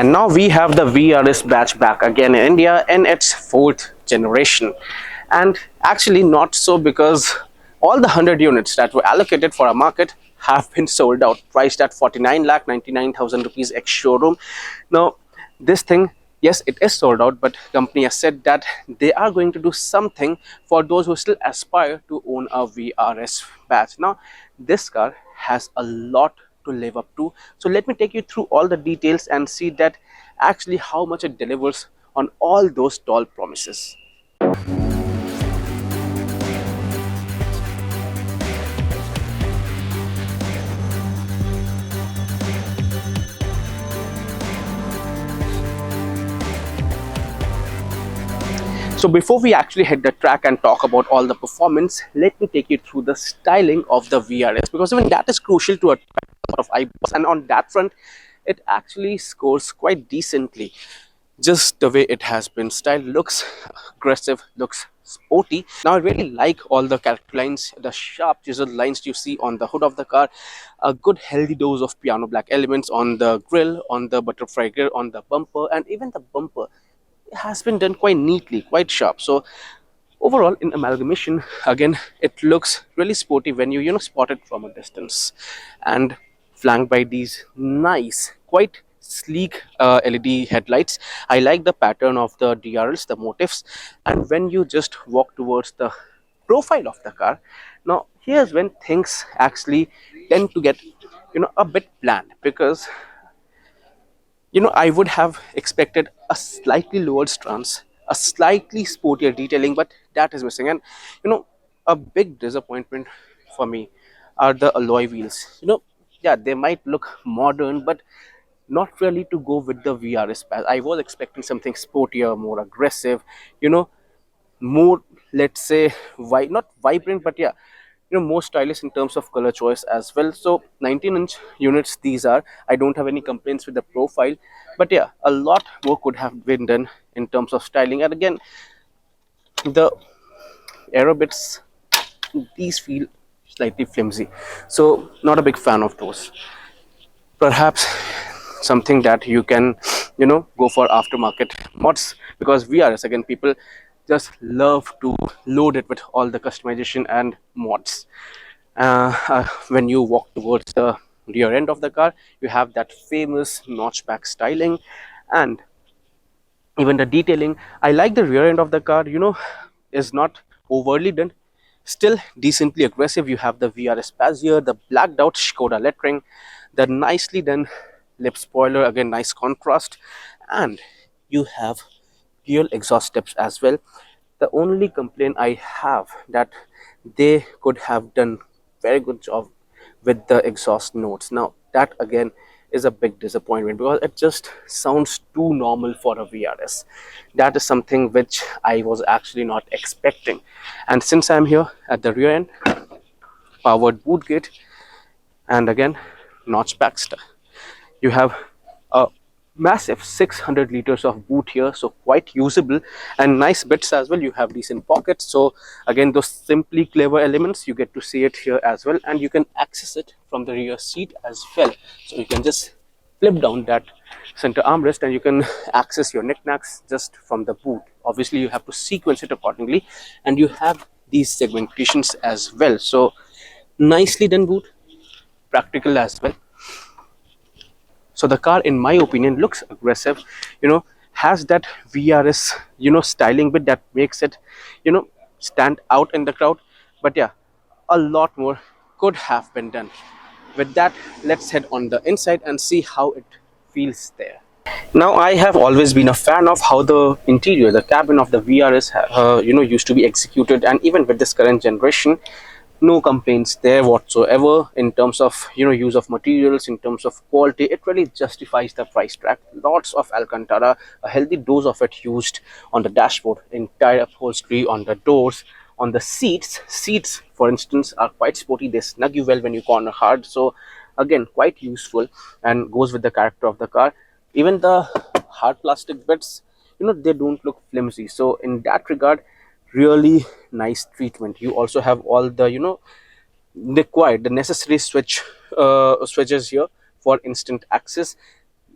And now we have the VRS batch back again in India in its 4th generation. And actually not so, because all the 100 units that were allocated for our market have been sold out, priced at 49,99,000 rupees ex showroom. Now this thing, yes, it is sold out, but company has said that they are going to do something for those who still aspire to own a VRS batch. Now this car has a lot to live up to, so let me take you through all the details and see that actually how much it delivers on all those tall promises. So before we actually hit the track and talk about all the performance, let me take you through the styling of the VRS, because even that is crucial to attract a lot of eyeballs, and on that front it actually scores quite decently. Just the way it has been styled, looks aggressive, looks sporty. Now I really like all the character lines, the sharp chiseled lines you see on the hood of the car, a good healthy dose of piano black elements on the grille, on the butterfly grille, on the bumper, and even the bumper has been done quite neatly, quite sharp. So overall, in amalgamation, again, it looks really sporty when you spot it from a distance, and flanked by these nice, quite sleek LED headlights. I like the pattern of the DRLs, the motifs, and when you just walk towards the profile of the car, now here's when things actually tend to get a bit bland, because I would have expected a slightly lowered stance, a slightly sportier detailing, but that is missing. And a big disappointment for me are the alloy wheels. Yeah, they might look modern, but not really to go with the VRS path. I was expecting something sportier, more aggressive, more, let's say, not vibrant, but yeah, more stylish in terms of color choice as well. So 19-inch units these are. I don't have any complaints with the profile, but yeah, a lot more could have been done in terms of styling. And again, the aero bits, these feel slightly flimsy, so not a big fan of those. Perhaps something that you can go for aftermarket mods, because VRS, again, people just love to load it with all the customization and mods. When you walk towards the rear end of the car, you have that famous notchback styling, and even the detailing. I like the rear end of the car, is not overly done, still decently aggressive. You have the VRS badge here, the blacked out Skoda lettering, the nicely done lip spoiler, again nice contrast, and you have dual exhaust steps as well. The only complaint I have that they could have done very good job with the exhaust notes. Now that again is a big disappointment, because it just sounds too normal for a VRS. That is something which I was actually not expecting. And since I'm here at the rear end, powered boot gate, and again notchback stuff, you have a massive 600 liters of boot here, so quite usable, and nice bits as well. You have decent pockets, so again, those simply clever elements, you get to see it here as well, and you can access it from the rear seat as well. So you can just flip down that center armrest and you can access your knickknacks just from the boot. Obviously you have to sequence it accordingly, and you have these segmentations as well. So nicely done boot, practical as well. So the car, in my opinion, looks aggressive, has that VRS, styling bit that makes it, stand out in the crowd. But yeah, a lot more could have been done. With that, let's head on the inside and see how it feels there. Now, I have always been a fan of how the interior, the cabin of the VRS, used to be executed, and even with this current generation, no complaints there whatsoever in terms of use of materials, in terms of quality. It really justifies the price tag. Lots of Alcantara, a healthy dose of it used on the dashboard, entire upholstery, on the doors, on the seats for instance are quite sporty. They snug you well when you corner hard, so again quite useful and goes with the character of the car. Even the hard plastic bits, they don't look flimsy, so in that regard, really nice treatment. You also have all the the necessary switches here for instant access,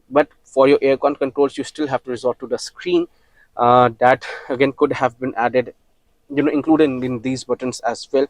but For your aircon controls, you still have to resort to the screen. That again could have been added, included in these buttons as well.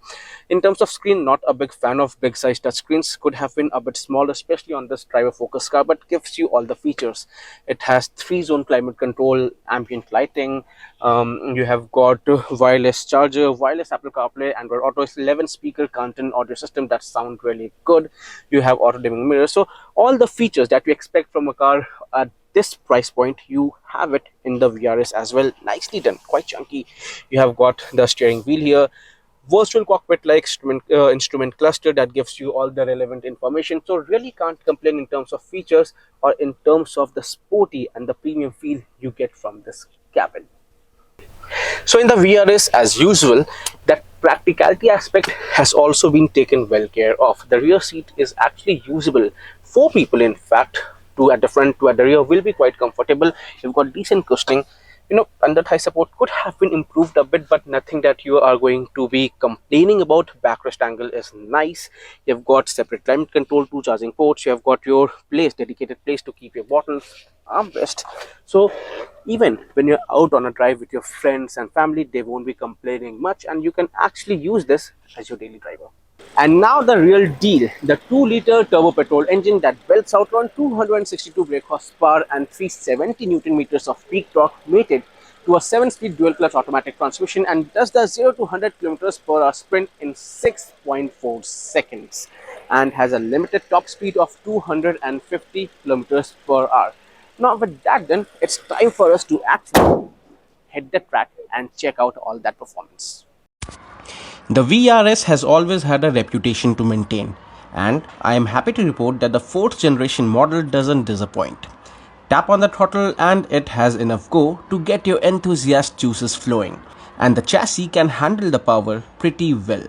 In terms of screen, not a big fan of big size touch screens. Could have been a bit smaller, especially on this driver focus car, but gives you all the features. It has 3-zone climate control, ambient lighting, you have got wireless charger, wireless Apple CarPlay, Android Auto, 11 speaker content audio system that sound really good. You have auto dimming mirrors. So all the features that you expect from a car at this price point, you have it in the VRS as well. Nicely done, quite chunky. You have got the steering wheel here, virtual cockpit like instrument cluster that gives you all the relevant information. So really can't complain in terms of features or in terms of the sporty and the premium feel you get from this cabin. So in the VRS, as usual, that practicality aspect has also been taken well care of. The rear seat is actually usable. 4 people, in fact, 2 at the front, 2 at the rear, will be quite comfortable. You've got decent cushioning. Under thigh support could have been improved a bit, but nothing that you are going to be complaining about. Backrest angle is nice. You've got separate climate control, 2 charging ports. You have got your dedicated place to keep your bottles, armrest. So even when you're out on a drive with your friends and family, they won't be complaining much, and you can actually use this as your daily driver. And now the real deal, the 2-liter turbo petrol engine that belts out around 262 brake horsepower and 370 Newton meters of peak torque, mated to a 7-speed dual clutch automatic transmission, and does the 0 to 100 kilometers per hour sprint in 6.4 seconds, and has a limited top speed of 250 kilometers per hour. Now with that done, it's time for us to actually hit the track and check out all that performance. The VRS has always had a reputation to maintain, and I am happy to report that the 4th generation model doesn't disappoint. Tap on the throttle and it has enough go to get your enthusiast juices flowing, and the chassis can handle the power pretty well.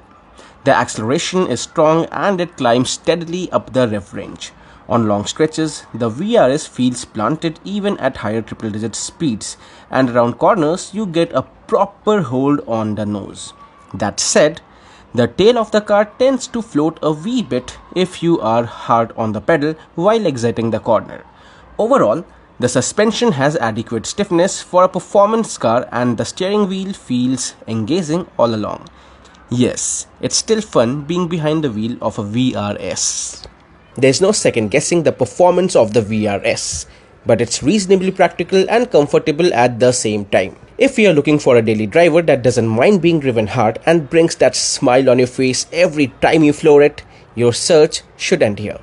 The acceleration is strong and it climbs steadily up the rev range. On long stretches, the VRS feels planted even at higher triple-digit speeds, and around corners you get a proper hold on the nose. That said, the tail of the car tends to float a wee bit if you are hard on the pedal while exiting the corner. Overall, the suspension has adequate stiffness for a performance car, and the steering wheel feels engaging all along. Yes, it's still fun being behind the wheel of a VRS. There's no second guessing the performance of the VRS, but it's reasonably practical and comfortable at the same time. If you're looking for a daily driver that doesn't mind being driven hard and brings that smile on your face every time you floor it, your search should end here.